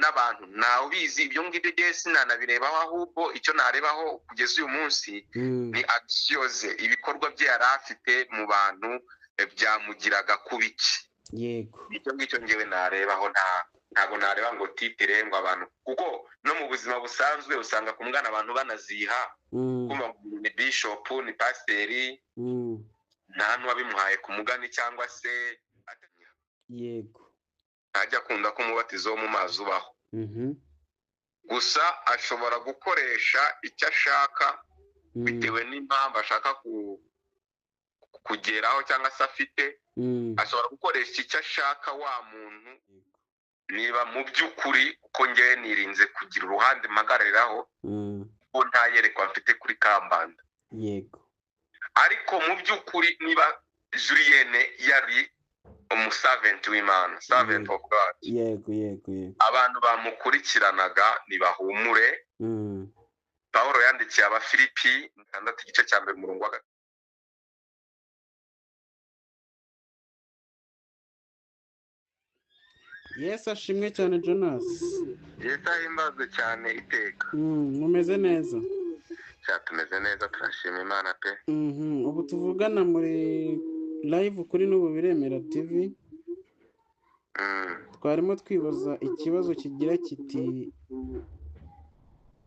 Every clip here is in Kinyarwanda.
n'abantu nawe ubizi ibyo ngibyo byese nanabirebaho ahubwo icyo narebaho kugeza uyu munsi ni actions ibikorwa bye yari afite mu bantu byamugiraga kubiki yego icyo ngicyo ngewe narebaho ntago nareba ngo titire ngo abantu kuko no mu buzima busanzwe usanga kumwana abantu banaziha kumva ni bishop ni pasiteri nta n'uwabimuhaye ku mugani cyangwa se yego ntajya akunda ko umubatizo wo mu mazi ubaho gusa ashobora gukoresha icyo ashaka bitewe n'impamvu ashaka kugeraho cyangwa se afite ashobora gukoresha icyo ashaka wa muntu niba mu by'ukuri uko ngewe nirinze kugira uruhande mpagarariraho ko nta yerekwa mfite kuri Kambanda yego ariko mu by'ukuri niba Julienne yari umusaventi w'Imana servant of God yego abantu bamukurikiranaga nibahumure Pawulo yandikiye Abafilipi 6:1 umurongo wa Yesu ashimwe cyane Jonas. Yesu ahimbazwe cyane iteka. Mumeze neza? Tumeze neza turashima Imana pe. Ubu tuvugana muri live kuri Nubu Biremera TV. Twarimo twibaza ikibazo kigira kiti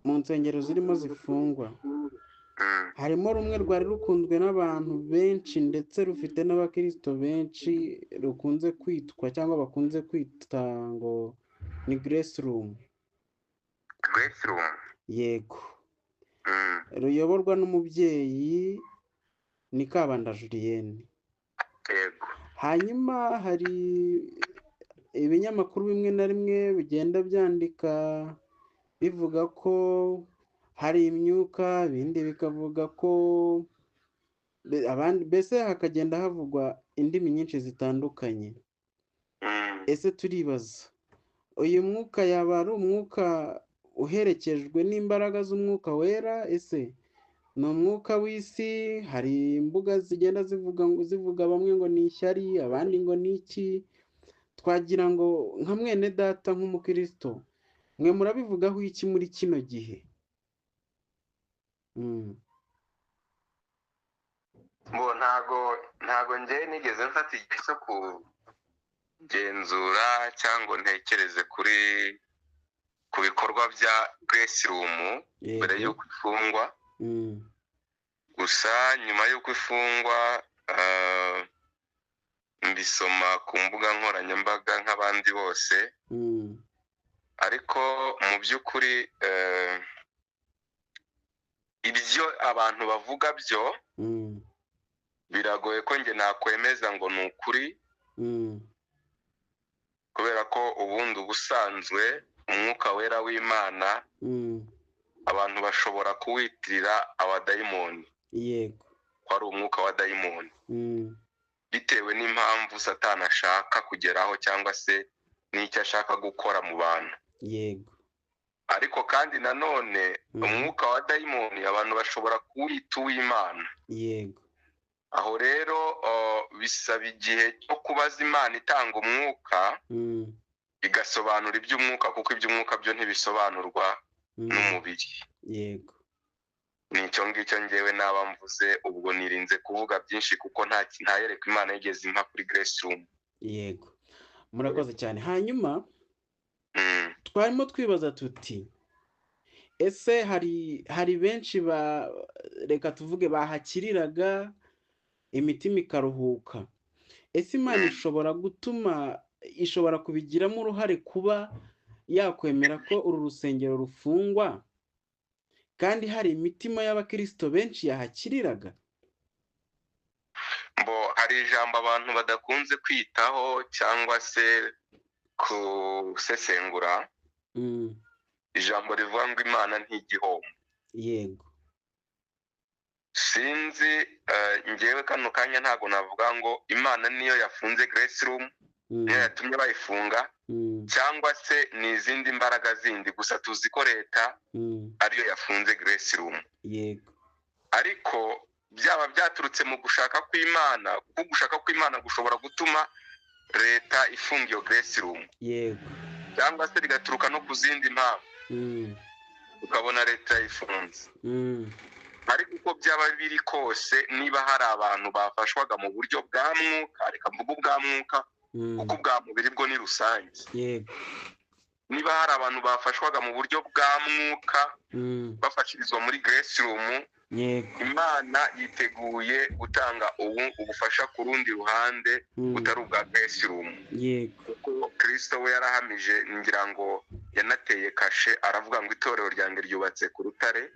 mu nsengero zirimo zifungwa. Harimo rumwe rwari rukunzwe n'abantu benshi ndetse rufite n'abakristo benshi rukunze kwitwa cyangwa bakunze kwita ngo ni Grace Room. Grace Room. Yego. Ruyoborwa n'umubyeyi ni Kabanda Julienne. Yego. Hanyuma hari ibinyamakuru bimwe na rimwe bigenda byandika bivuga ko hari imyuka ibindi bikavuga ko abandi bese hakagenda havugwa indimi nyinshi zitandukanye. Ese turibaza uyu mwuka yaba ari umwuka uherekejwe n'imbaraga z'umwuka wera? Ese ni umwuka w'isi? Hari imbuga zigenda zivuga bamwe ngo ni ishyari abandi ngo ni iki. Twagira ngo nka mwene data nk'umukristo mwe murabivugaho iki muri kino gihe? ntago njye nigeze mfata igihe cyo kugenzura cyangwa ntekereze ku bikorwa bya Grace Room mbere y'uko ifungwa. Gusa nyuma y'uko ifungwa mbisoma ku mbuga nkoranyambaga nk'abandi bose, ariko mu by'ukuri ibyo abantu bavuga byo biragoye ko njye nakwemeza ngo ni ukuri, kubera ko ubundi ubusanzwe umwuka wera w'Imana abantu bashobora kuwitirira abadayimoni. Yego. Ko ari umwuka wa dayimoni bitewe n'impamvu Satani ashaka kugeraho cyangwa se n'icyo ashaka gukora mu bantu. Yego. Ariko kandi nanone umwuka wa dayimoni abantu bashobora kuwita uw'Imana. Yego. Aho rero bisaba igihe cyo kubaza Imana itanga umwuka igasobanura iby'umwuka, kuko iby'umwuka byo ntibisobanurwa n'umubiri. Yego. Nicyo ngicyo njyewe naba mvuze, ubwo nirinze kuvuga byinshi kuko nta yereka Imana yigeze impa kuri Grace Room. Yego. Murakoze cyane. Hanyuma twarimo twibaza tuti ese hari benshi reka tuvuge bahakiriraga imitima ikaruhuka. Ese Imana ishobora kubigiramo uruhare kuba yakwemera ko uru rusengero rufungwa kandi hari imitima y'abakristo benshi yahakiriraga? Hari ijambo abantu badakunze kwitaho cyangwa se gusesengura, ijambo rivuga ngo Imana ntigihomba. Yego. Sinzi njyewe kano kanya ntago navuga ngo Imana niyo yafunze Grace Room, niyo yatumye bayifunga, cyangwa se ni izindi mbaraga zindi. Gusa tuzi ko leta ariyo yafunze Grace Room. Yego. Ariko byaba byaturutse mu gushaka kw'Imana, kuko gushaka kw'Imana gushobora gutuma leta ifunga iyo Grace Room. Yego. cyangwa se rigaturuka no ku zindi mpamvu ukabona leta ifunze. Ariko uko byaba biri kose, niba hari abantu bafashwaga mu buryo bwa mwuka, reka mvuge ubwa mwuka kuko ubwa mubiri bwo ni rusange, niba hari abantu bafashwaga mu buryo bwa mwuka bafashirizwa muri Grace Room, Imana yiteguye gutanga ubufasha ku rundi ruhande butari ubwa Grace Room. Kuko Kristo we yarahamije, ngira ngo yanateye kashe, aravuga ngo itorero ryanjye ryubatse ku rutare,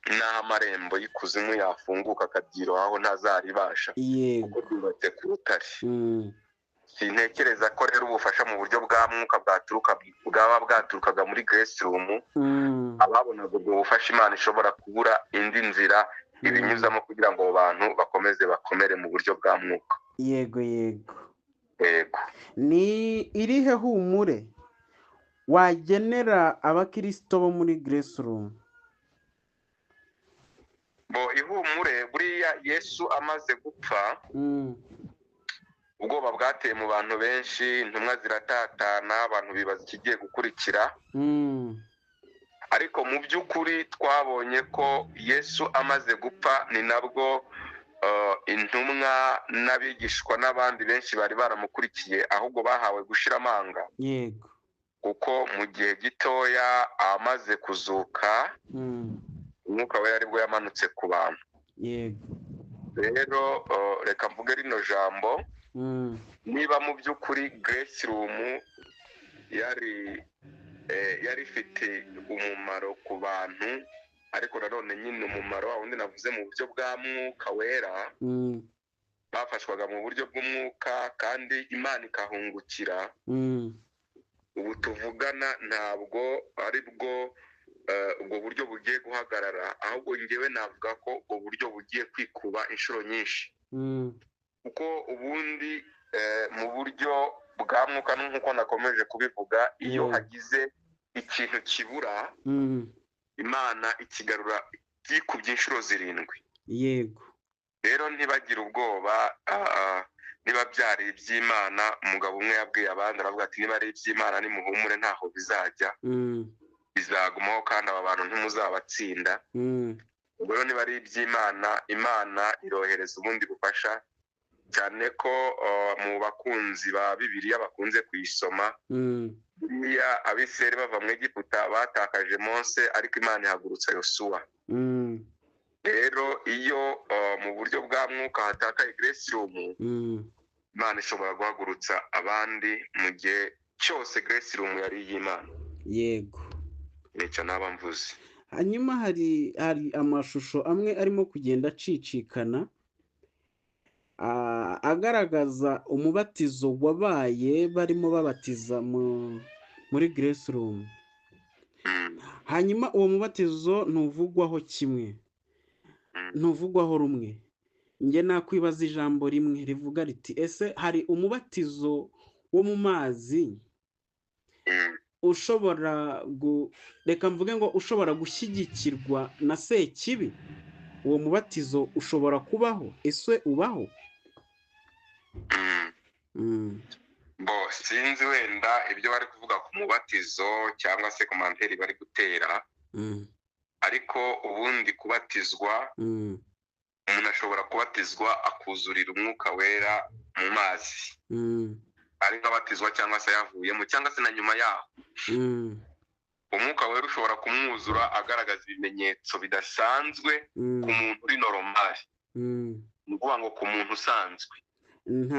n'aho amarembo y'ikuzimu yafunguka akabyirohaho ntazaribasha, kuko ryubatse ku rutare. Sintekereza ko rero ubufasha mu buryo bwa mwuka bwaba bwaturukaga muri Grace Room, ababonaga ubwo bufasha Imana ishobora kubura indi nzira ibinyuzamo kugira ngo abo bantu bakomeze bakomere mu buryo bwa mwuka. Yego. Ni irihe humure wagenera abakristo bo muri Grace Room? Ihumure, buriya Yesu amaze gupfa, ubwoba bwateye mu bantu benshi, intumwa ziratatana, abantu bibaza ikigiye gukurikira. Ariko mu by'ukuri twabonye ko Yesu amaze gupfa ni nabwo intumwa n'abigishwa n'abandi benshi bari baramukurikiye ahubwo bahawe gushira amanga. Kuko mu gihe gitoya amaze kuzuka, umwuka we aribwo yamanutse ku bantu. Rero reka mvuge rino jambo, niba mu by'ukuri Grace Room yari ifite umumaro ku bantu, ariko nanone nyine umumaro wundi navuze mu buryo bwa mwuka wera, bafashwaga mu buryo bw'umwuka kandi Imana ikahungukira. Ubu tuvugana ntabwo ari bwo ubwo buryo bugiye guhagarara, ahubwo njyewe navuga ko ubwo buryo bugiye kwikuba inshuro nyinshi. Kuko ubundi mu buryo bwa mwuka nk'uko nakomeje kubivuga, iyo hagize ikintu kibura, Imana ikigarura yikubye inshuro 7. Rero ntibagire ubwoba, niba byari iby'Imana. Umugabo umwe yabwiye abandi, aravuga ati niba ari iby'Imana nimuhumure ntaho bizajya, bizagumaho kandi aba bantu ntimuzabatsinda. Ubwo rero niba ari iby'Imana, Imana irohereza ubundi bufasha, cyane ko mu bakunzi ba Bibiliya bakunze kuyisoma, buriya Abisirayeli bava mu Egiputa batakaje Mose, ariko Imana ihagurutsa Yosuwa. Rero iyo mu buryo bwa mwuka hatakaye Grace Room, Imana ishobora guhagurutsa abandi mu gihe cyose Grace Room yari iy'Imana. Nicyo naba mvuze. Hanyuma hari amashusho amwe arimo kugenda acicikana agaragaza umubatizo wabaye barimo babatiza muri Grace Room. Hanyuma uwo mubatizo ntuvugwaho kimwe, ntuvugwaho rumwe. Nge nakwibaza ijambo rimwe rivuga riti, ese hari umubatizo wo mu mazi ushobora reka mvuge ngo ushobora gushyigikirwa na Sekibi? Uwo mubatizo ushobora kubaho? Ese ubaho? Sinzi wenda ibyo bari kuvuga ku mubatizo cyangwa se komanteri bari gutera, ariko ubundi kubatizwa, umuntu ashobora kubatizwa akuzurira umwuka wera mu mazi, ari nk'abatizwa cyangwa se yavuyemo, cyangwa se na nyuma yaho. Umwuka wera ushobora kumwuzura agaragaza ibimenyetso bidasanzwe ku muntu uri normal, ni ukuvuga ngo ku muntu usanzwe.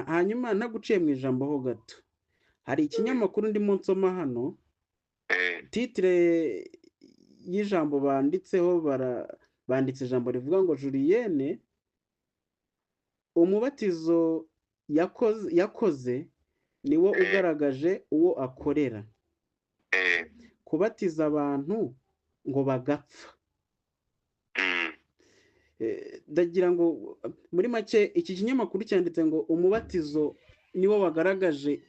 Hanyuma naguciye mu ijambo ho gato, hari ikinyamakuru ndimo nsoma hano, titire y'ijambo banditseho, banditse ijambo rivuga ngo Julienne umubatizo yakoze niwo ugaragaje uwo akorera, kubatiza abantu ngo bagapfa. Ndagira ngo muri make iki kinyamakuru cyanditse ngo umubatizo niwo wagaragaje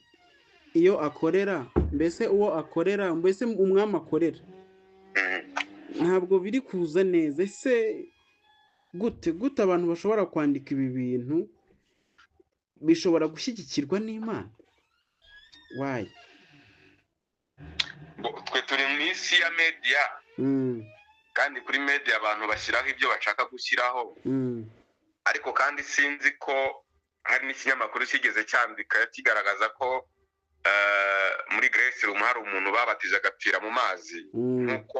iyo akorera, mbese uwo akorera, mbese umwami akorera. Ntabwo biri kuza neza. Ese gute abantu bashobora kwandika ibi bintu bishobora gushyigikirwa n'Imana? Why? mu isi ya media kandi kuri media abantu bashyiraho ibyo bashaka gushyiraho ariko kandi sinzi ko hari n'ikinyamakuru kigeze cyandika kigaragaza ko muri Grace Room hari umuntu babatije agapfira mu mazi nkuko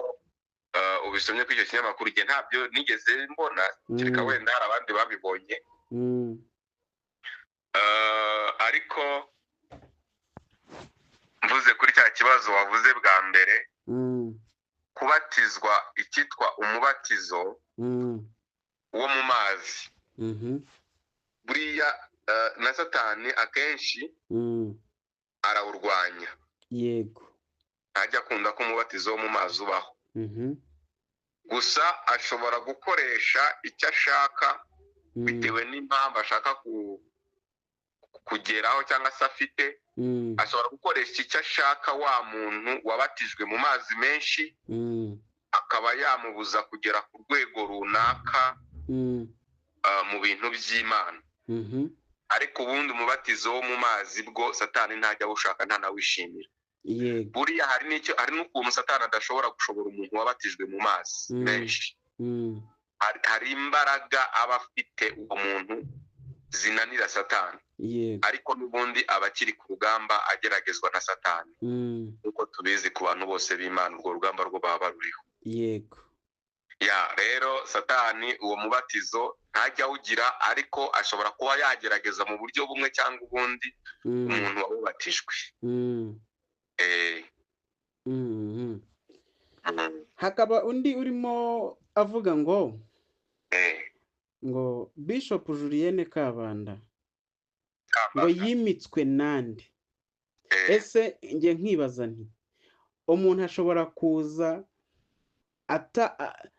ubisomye kuri icyo kinyamakuru igihe ntabyo nigeze mbona kereka wenda hari abandi babibonye ariko mvuze kuri cya kibazo wavuze bwa mbere kubatizwa icyitwa umubatizo wo mu mazi buriya na Satani akenshi arawurwanya yego ntajya akunda ko umubatizo wo mu mazi ubaho gusa ashobora gukoresha icyo ashaka bitewe n'impamvu ashaka kugeraho cyangwa se afite ashobora gukoresha icyo ashaka wa muntu wabatijwe mu mazi menshi akaba yamubuza kugera ku rwego runaka mu bintu by'Imana ariko ubundi umubatizo wo mu mazi bwo Satani ntajya awushaka ntanawishimira buriya hari n'ukuntu Satani adashobora gushobora umuntu wabatijwe mu mazi menshi hari imbaraga aba afite uwo muntu zinanira Satani ariko n'ubundi abakiri ku rugamba ageragezwa na Satani uko tubizi ku bantu bose b'Imana urwo rugamba rwo baba baruriho yego rero Satani uwo mubatizo ntajya awugira ariko ashobora kuba yagerageza mu buryo bumwe cyangwa ubundi umuntu wabubatijwe hakaba undi urimo avuga ngo Bishop Julienne Kabanda ngo yimitswe nande ese njye nkibaza nti umuntu ashobora kuza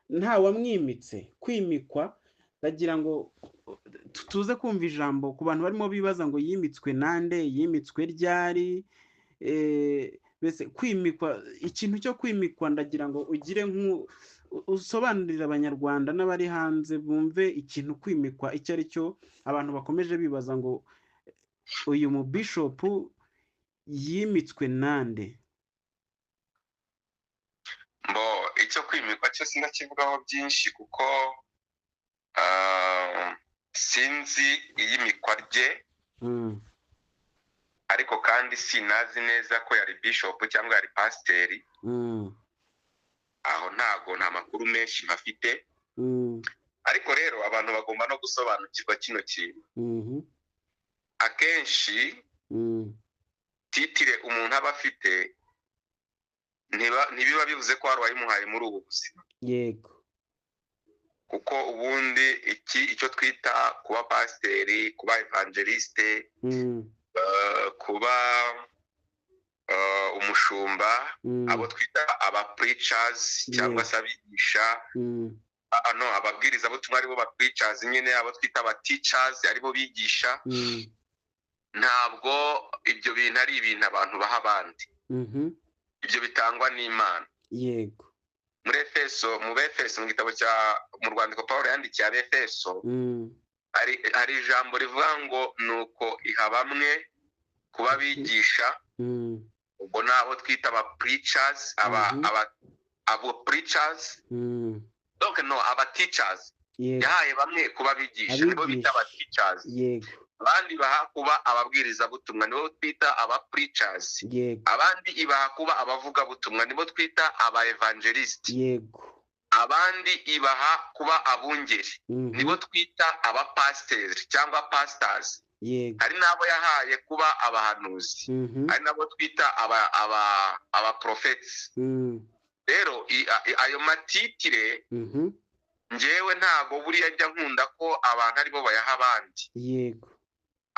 nta wamwimitse kwimikwa ndagira ngo tuze kumva ijambo ku bantu barimo bibaza ngo yimitswe nande yimitswe ryari bese kwimikwa ikintu cyo kwimikwa ndagira ngo ugire usobanurira abanyarwanda n'abari hanze bumve ikintu kwimikwa icyo ari cyo abantu bakomeje bibaza ngo uyu mu bishop yimitswe nande icyo kwimikwa cyo sinakivugaho byinshi kuko sinzi iyimikwa rye ariko kandi sinazi neza ko yari bishop cyangwa yari pasiteri aho nta makuru menshi mpafite ariko rero abantu bagomba no gusobanukirwa kino kintu akenshi titire umuntu aba afite ntibiba bivuze ko hari uwayimuhaye muri ubu buzima yego kuko ubundi icyo twita kuba pasiteri kuba evangeliste kuba umushumba abo twita aba preachers cyangwa se abigisha ababwirizabutumwa aribo ba preachers nyine abo twita aba teachers aribo bigisha ntabwo ibyo bintu ari ibintu abantu baha abandi ibyo bitangwa n'Imana yego mu Befeso mu gitabo mu rwandiko Pawulo yandikiye Abefeso hari ijambo rivuga ngo nuko iha bamwe kuba bigisha ubwo nabo twita aba preachers abo preachers aba teachers yahaye bamwe kuba bigisha nibo bita aba teachers abandi baha kuba ababwirizabutumwa nibo twita aba preachers abandi ibaha kuba abavugabutumwa nibo twita aba evangelist abandi ibaha kuba abungeri nibo twita aba pastors cyangwa pastors hari nabo yahaye kuba abahanuzi hari nabo twita aba prophets rero ayo matitire njyewe ntago buriya njya nkunda ko abantu aribo bayaha abandi yego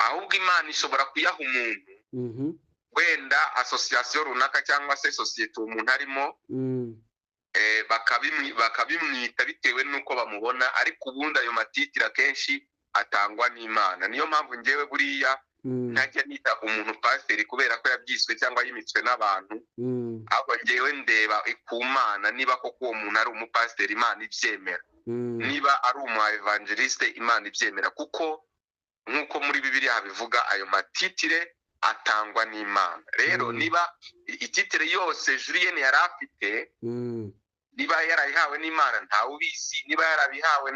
ahubwo Imana ishobora kuyaha umuntu wenda association runaka cyangwa se societe umuntu arimo bakabimwita bitewe n'uko bamubona ariko ubundi ayo matitire akenshi atangwa n'Imana niyo mpamvu njyewe buriya ntajya nita umuntu pasiteri kubera ko yabyiswe cyangwa yimitswe n'abantu ahubwo njyewe ndeba ku Mana niba koko uwo muntu ari umupasiteri Imana ibyemera niba ari umu evangeliste Imana ibyemera kuko nk'uko muri Bibiliya bivuga ayo matitire atangwa n'Imana. Rero niba ititire yose Julienne yari afite niba yarayihawe n'Imana ntawe ubizi, niba yarabihawe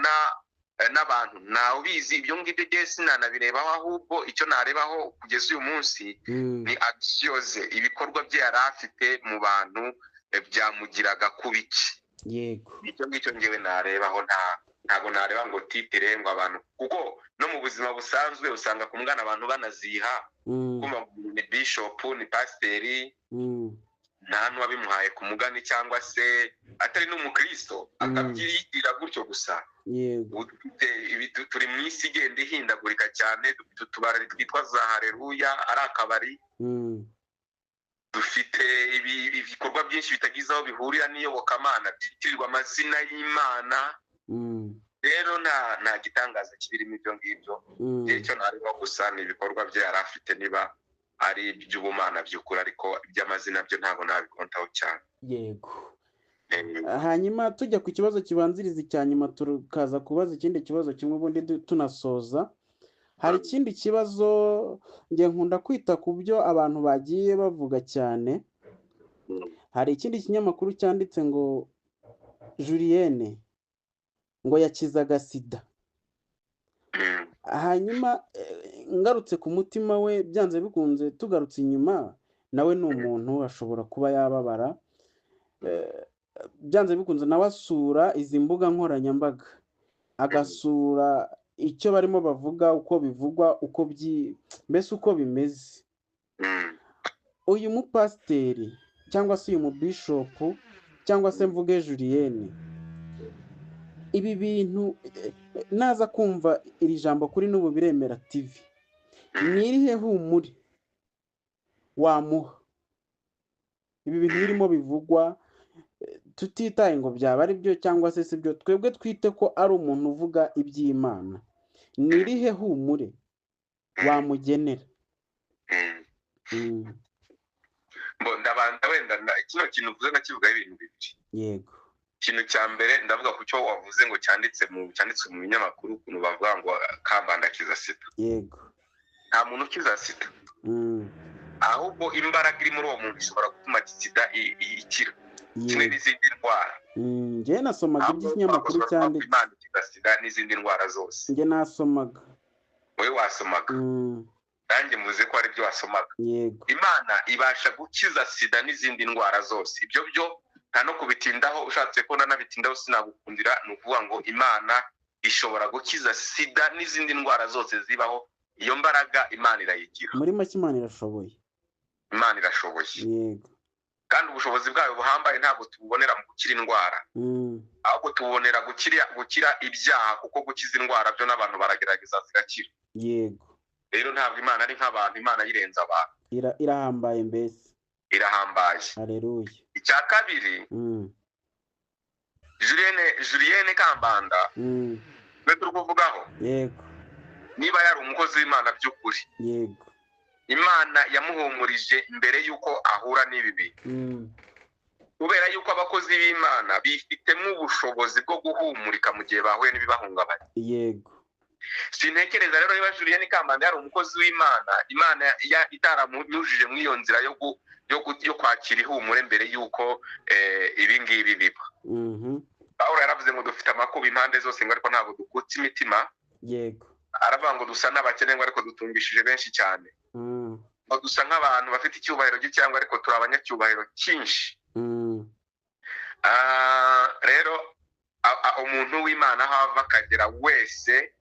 n'abantu ntawe ubizi. Ibyo ngibyo bye sinanabirebaho, ahubwo icyo narebaho kugeza uyu munsi ni actions, ibikorwa bye yari afite mu bantu byamugiraga kuba iki. Yego, icyo ngicyo ngewe narebaho, ntago nareba ngo titire ngo abantu, kuko no mu buzima busanzwe usanga ku mwana abantu banaziha kumva ni bishop ni pasiteri, nta n'uwabimuhaye ku mugani cyangwa se atari n'umukristo akabyirira gutyo gusa. yego, Turi mu isi igenda ihindagurika cyane, utubari twitwa za Haleluya ari akabari, dufite ibikorwa byinshi bitagize aho bihurira n'iyobokamana byitirirwa amazina y'Imana. Rero nta gitangaza kibirimo ibyo ngibyo. Icyo nareba gusa ni ibikorwa bye yari afite, niba ari iby'ubumana by'ukuri, ariko iby'amazina byo ntabwo nabikontaho cyane. yego. Hanyuma tujya ku kibazo kibanziriza icya nyuma, tukaza kubaza ikindi kibazo kimwe ubundi tunasoza. Hari ikindi kibazo njye nkunda kwita ku byo abantu bagiye bavuga cyane. Hari ikindi kinyamakuru cyanditse ngo Julienne ngo yakizaga sida. Hanyuma ngarutse ku mutima we, byanze bikunze tugarutse inyuma, nawe ni umuntu ashobora kuba yababara, byanze bikunze nawe asura izi mbuga nkoranyambaga, agasura icyo barimo bavuga, uko bivugwa, mbese uko bimeze. Uyu mupasiteri cyangwa se uyu mubishopu cyangwa se mvuge Julienne, ibi bintu naza kumva iri jambo kuri n'ubu biremera TV, ni irihe humure wamuha? Ibi bintu birimo bivugwa, tutitaye ngo byaba ari byo cyangwa se si byo, twebwe twite ko ari umuntu uvuga iby'Imana, ni irihe humure wamugenera? Ndabanza wenda kino kintu uvuze nakivugaho ibintu bibiri. Yego. Ikintu cya mbere ndavuga ku cyo wavuze ngo cyanditse mu binyamakuru, ukuntu bavuga ngo Kambanda akiza sida. Yego. Nta muntu ukiza sida, ahubwo imbaraga iri muri uwo muntu ishobora gutuma sida ikira, kimwe n'izindi ndwara. Njye nasomaga iby'ikinyamakuru cyanditse Imana ikiza sida n'izindi ndwara zose. Njye nasomaga. Wowe wasomaga? Nanjye muze ko ari byo wasomaga. Yego. Imana ibasha gukiza sida n'izindi ndwara zose. Ibyo byo nta no kubitindaho, ushatse ko nanabitindaho sinagukundira. Ni ukuvuga ngo Imana ishobora gukiza sida n'izindi ndwara zose zibaho. Iyo mbaraga Imana irayigira. Muri make Imana irashoboye. Imana irashoboye. Yego. Kandi ubushobozi bwayo buhambaye ntabwo tububonera mu gukira indwara, ahubwo tubonera gukira ibyaha, kuko gukiza indwara byo n'abantu baragerageza zigakira. Yego. Rero ntabwo Imana ari nk'abantu, Imana yirenza abantu. Irahambaye mbese. Irahambaye. Haleluya. Icya kabiri, Julienne Kambanda twe turi kuvugaho. Yego. Niba yari umukozi w'Imana by'ukuri, yego, Imana yamuhumurije mbere y'uko ahura n'ibi bintu. Kubera y'uko abakozi b'Imana bifitemo ubushobozi bwo guhumurika mu gihe bahuye n'ibibahungabanya. Yego. Sintekereza rero niba Julienne Kambanda yari umukozi w'Imana, Imana itaramunyujije mu iyo nzira yo kwakira ihumure mbere y'uko ibi ngibi biba. Pawulo yaravuze ngo dufite amakuba impande zose, ngo ariko ntabwo dukutse imitima. Yego. Aravuga ngo dusa n'abakene, ngo ariko dutungishije benshi cyane. Ngo dusa nk'abantu bafite icyubahiro cyangwa ariko turi abanyacyubahiro cyinshi. Rero umuntu w'Imana aho ava akagera wese,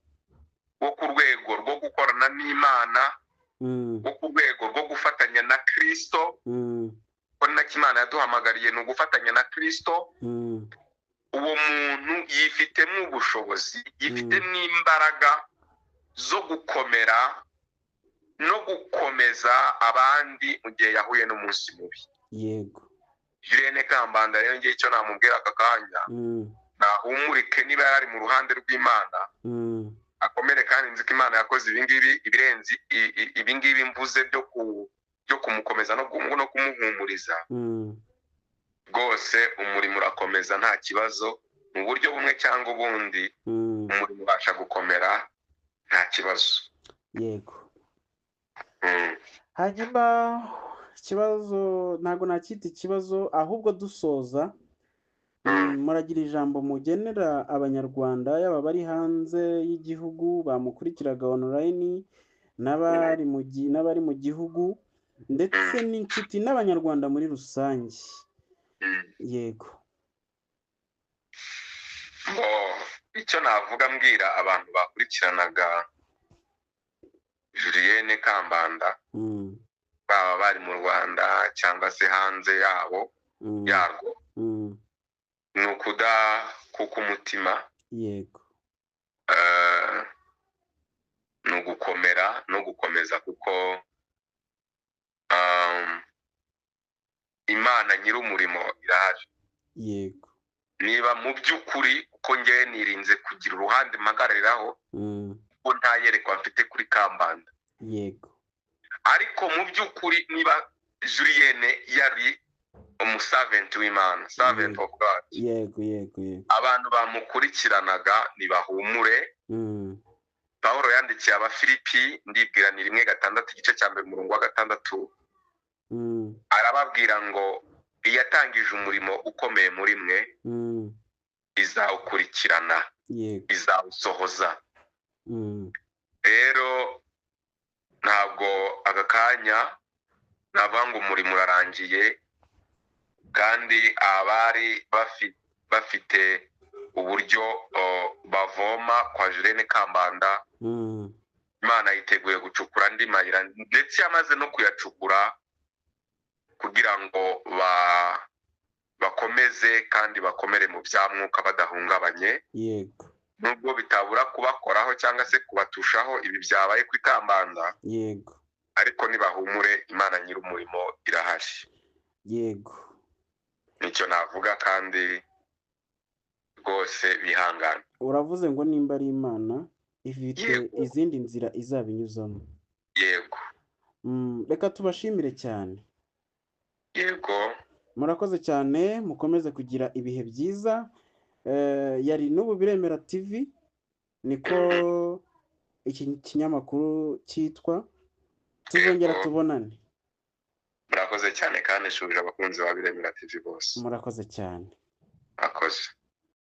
wo ku rwego rwo gukorana n'Imana, wo ku rwego rwo gufatanya na Kristo, ko nacyo Imana yaduhamagariye ni ugufatanya na Kristo. Uwo muntu yifitemo ubushobozi, yifitemo imbaraga zo gukomera no gukomeza abandi mu gihe yahuye n'umunsi mubi. Yego. Julienne Kambanda rero ngiye icyo namubwira aka kanya, nahumurike niba yari mu ruhande rw'Imana, akomere kandi nzi ko Imana yakoze ibirenze ibingibi mvuze byo kumukomeza no kumuhumuriza. Rwose umurimo urakomeza nta kibazo, mu buryo bumwe cyangwa ubundi umurimo ubasha gukomera nta kibazo. Yego. hanyuma ikibazo ntabwo nacyita ikibazo ahubwo dusoza muragira ijambo mugenera abanyarwanda yaba bari hanze y'igihugu bamukurikiraga online n'abari mu gihugu ndetse n'inshuti n'abanyarwanda muri rusange. Yego. Icyo navuga mbwira abantu bakurikiranaga Julienne Kambanda baba bari mu Rwanda cyangwa se hanze yarwo ni ukudakuka umutima. Yego. ni ugukomera no gukomeza kuko Imana nyir'umurimo irahari. Yego. Niba mu by'ukuri uko ngewe nirinze kugira uruhande mpagarariraho ko nta yerekwa mfite kuri Kambanda. Yego. Ariko mu by'ukuri niba Julienne yari umusaventi w'Imana, servant of God. Yego. Abantu bamukurikiranaga nibahumure. Pawulo yandikiye Abafilipi ndibwira ni 1:6 igice cya 1 umurongo wa 6 arababwira ngo iyatangije umurimo ukomeye muri mwe izawukurikirana, izawusohoza. Rero ntabwo aka kanya navuga ngo umurimo urarangiye, kandi abari bafite uburyo bavoma kwa Julienne Kambanda, Imana yiteguye gucukura andi mayira ndetse yamaze no kuyacukura kugira ngo bakomeze kandi bakomere mu byamwuka badahungabanye. Yego. Nubwo bitabura kubakoraho cyangwa se kubatushaho ibi byabaye ku Kambanda. Yego. Ariko nibahumure, Imana nyir'umurimo irahari. Yego. Nicyo navuga, kandi rwose bihangana. Uravuze ngo nimba ari Imana ifite izindi nzira izabinyuzamo. Yego. Reka tubashimire cyane. Yego. Murakoze cyane, mukomeze kugira ibihe byiza. Yari n'ubu Biremera TV, niko iki kinyamakuru cyitwa. Tuzongera tubonane. Murakoze cyane kandi shuje abakunzi ba Biremera TV bose. Murakoze cyane. Murakoze.